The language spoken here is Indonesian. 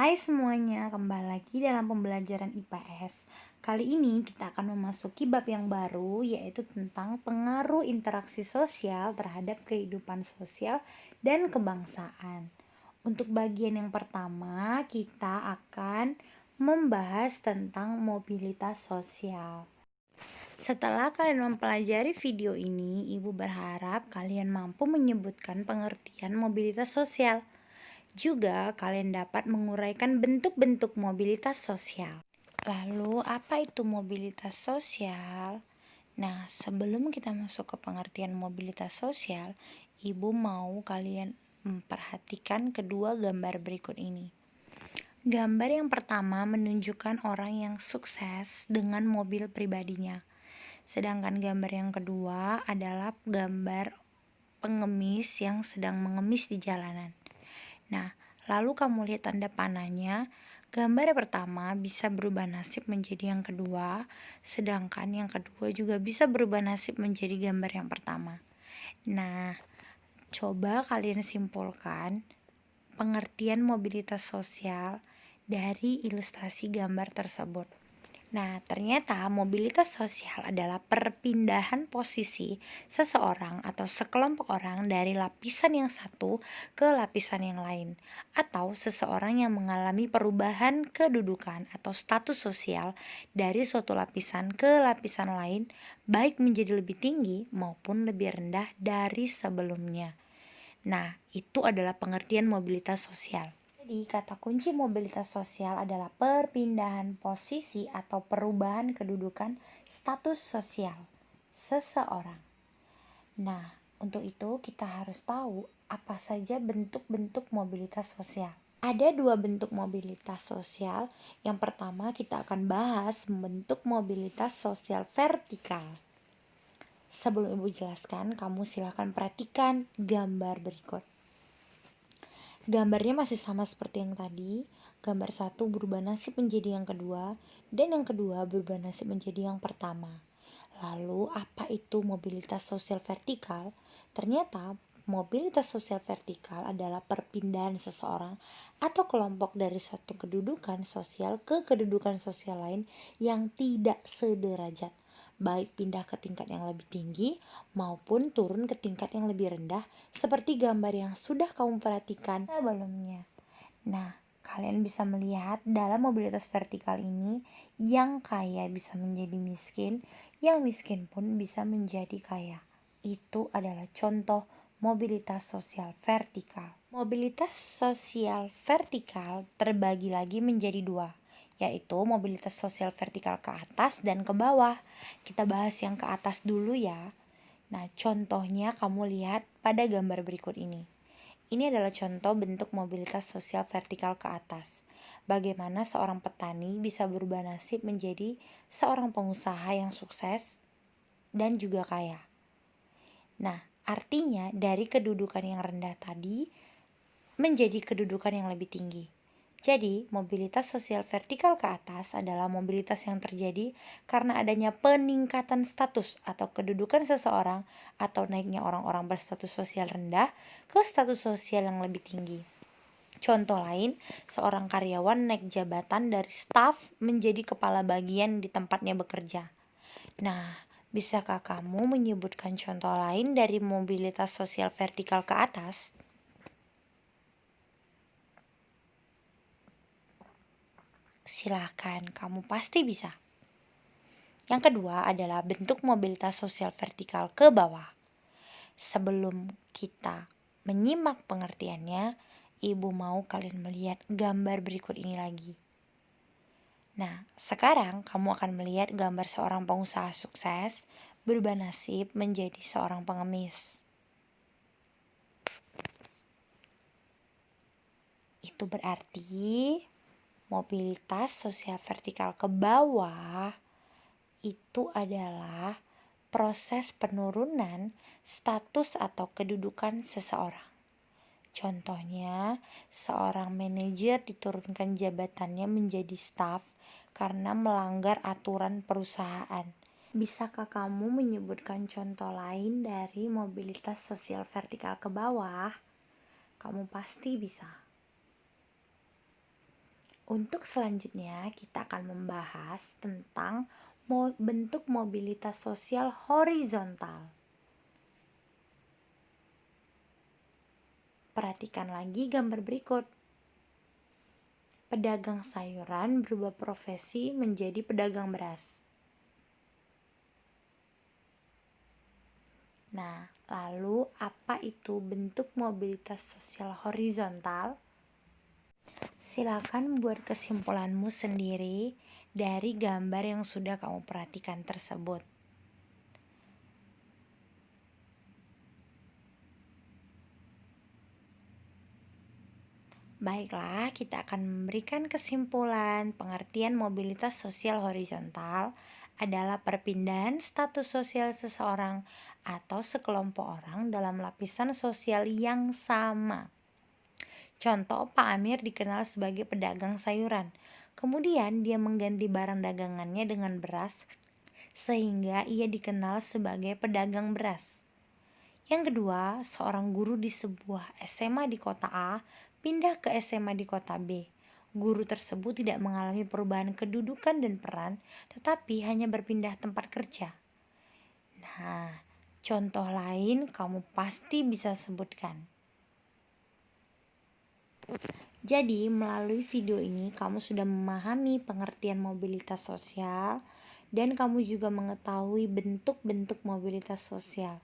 Hai semuanya, kembali lagi dalam pembelajaran IPS. Kali ini kita akan memasuki bab yang baru, yaitu tentang pengaruh interaksi sosial terhadap kehidupan sosial dan kebangsaan. Untuk bagian yang pertama, kita akan membahas tentang mobilitas sosial. Setelah kalian mempelajari video ini, Ibu berharap kalian mampu menyebutkan pengertian mobilitas sosial. Juga kalian dapat menguraikan bentuk-bentuk mobilitas sosial. Lalu, apa itu mobilitas sosial? Nah, sebelum kita masuk ke pengertian mobilitas sosial, Ibu mau kalian memperhatikan kedua gambar berikut ini. Gambar yang pertama menunjukkan orang yang sukses dengan mobil pribadinya. Sedangkan gambar yang kedua adalah gambar pengemis yang sedang mengemis di jalanan. Nah, lalu kamu lihat tanda panahnya. Gambar yang pertama bisa berubah nasib menjadi yang kedua, sedangkan yang kedua juga bisa berubah nasib menjadi gambar yang pertama. Nah, coba kalian simpulkan pengertian mobilitas sosial dari ilustrasi gambar tersebut. Nah, ternyata mobilitas sosial adalah perpindahan posisi seseorang atau sekelompok orang dari lapisan yang satu ke lapisan yang lain, atau seseorang yang mengalami perubahan kedudukan atau status sosial dari suatu lapisan ke lapisan lain, baik menjadi lebih tinggi maupun lebih rendah dari sebelumnya. Nah, itu adalah pengertian mobilitas sosial. Jadi, kata kunci mobilitas sosial adalah perpindahan posisi atau perubahan kedudukan status sosial seseorang. Nah, untuk itu kita harus tahu apa saja bentuk-bentuk mobilitas sosial. Ada dua bentuk mobilitas sosial. Yang pertama kita akan bahas bentuk mobilitas sosial vertikal. Sebelum Ibu jelaskan, kamu silahkan perhatikan gambar berikut. Gambarnya masih sama seperti yang tadi. Gambar satu berubah nasib menjadi yang kedua, dan yang kedua berubah nasib menjadi yang pertama. Lalu, apa itu mobilitas sosial vertikal? Ternyata, mobilitas sosial vertikal adalah perpindahan seseorang atau kelompok dari suatu kedudukan sosial ke kedudukan sosial lain yang tidak sederajat, baik pindah ke tingkat yang lebih tinggi maupun turun ke tingkat yang lebih rendah, seperti gambar yang sudah kamu perhatikan sebelumnya. Nah, kalian bisa melihat dalam mobilitas vertikal ini, yang kaya bisa menjadi miskin, yang miskin pun bisa menjadi kaya. Itu adalah contoh mobilitas sosial vertikal. Mobilitas sosial vertikal terbagi lagi menjadi dua, yaitu mobilitas sosial vertikal ke atas dan ke bawah. Kita bahas yang ke atas dulu ya. Nah, contohnya kamu lihat pada gambar berikut ini. Ini adalah contoh bentuk mobilitas sosial vertikal ke atas. Bagaimana seorang petani bisa berubah nasib menjadi seorang pengusaha yang sukses dan juga kaya. Nah, artinya dari kedudukan yang rendah tadi menjadi kedudukan yang lebih tinggi. Jadi, mobilitas sosial vertikal ke atas adalah mobilitas yang terjadi karena adanya peningkatan status atau kedudukan seseorang atau naiknya orang-orang berstatus sosial rendah ke status sosial yang lebih tinggi. Contoh lain, seorang karyawan naik jabatan dari staf menjadi kepala bagian di tempatnya bekerja. Nah, bisakah kamu menyebutkan contoh lain dari mobilitas sosial vertikal ke atas? Silahkan, kamu pasti bisa. Yang kedua adalah bentuk mobilitas sosial vertikal ke bawah. Sebelum kita menyimak pengertiannya, Ibu mau kalian melihat gambar berikut ini lagi. Nah, sekarang kamu akan melihat gambar seorang pengusaha sukses berubah nasib menjadi seorang pengemis. Itu berarti mobilitas sosial vertikal ke bawah itu adalah proses penurunan status atau kedudukan seseorang. Contohnya, seorang manajer diturunkan jabatannya menjadi staf karena melanggar aturan perusahaan. Bisakah kamu menyebutkan contoh lain dari mobilitas sosial vertikal ke bawah? Kamu pasti bisa. Untuk selanjutnya, kita akan membahas tentang bentuk mobilitas sosial horizontal. Perhatikan lagi gambar berikut. Pedagang sayuran berubah profesi menjadi pedagang beras. Nah, lalu apa itu bentuk mobilitas sosial horizontal? Silakan buat kesimpulanmu sendiri dari gambar yang sudah kamu perhatikan tersebut. Baiklah, kita akan memberikan kesimpulan. Pengertian mobilitas sosial horizontal adalah perpindahan status sosial seseorang atau sekelompok orang dalam lapisan sosial yang sama. Contoh, Pak Amir dikenal sebagai pedagang sayuran. Kemudian dia mengganti barang dagangannya dengan beras sehingga ia dikenal sebagai pedagang beras. Yang kedua, seorang guru di sebuah SMA di kota A pindah ke SMA di kota B. Guru tersebut tidak mengalami perubahan kedudukan dan peran, tetapi hanya berpindah tempat kerja. Nah, contoh lain kamu pasti bisa sebutkan. Jadi, melalui video ini kamu sudah memahami pengertian mobilitas sosial dan kamu juga mengetahui bentuk-bentuk mobilitas sosial.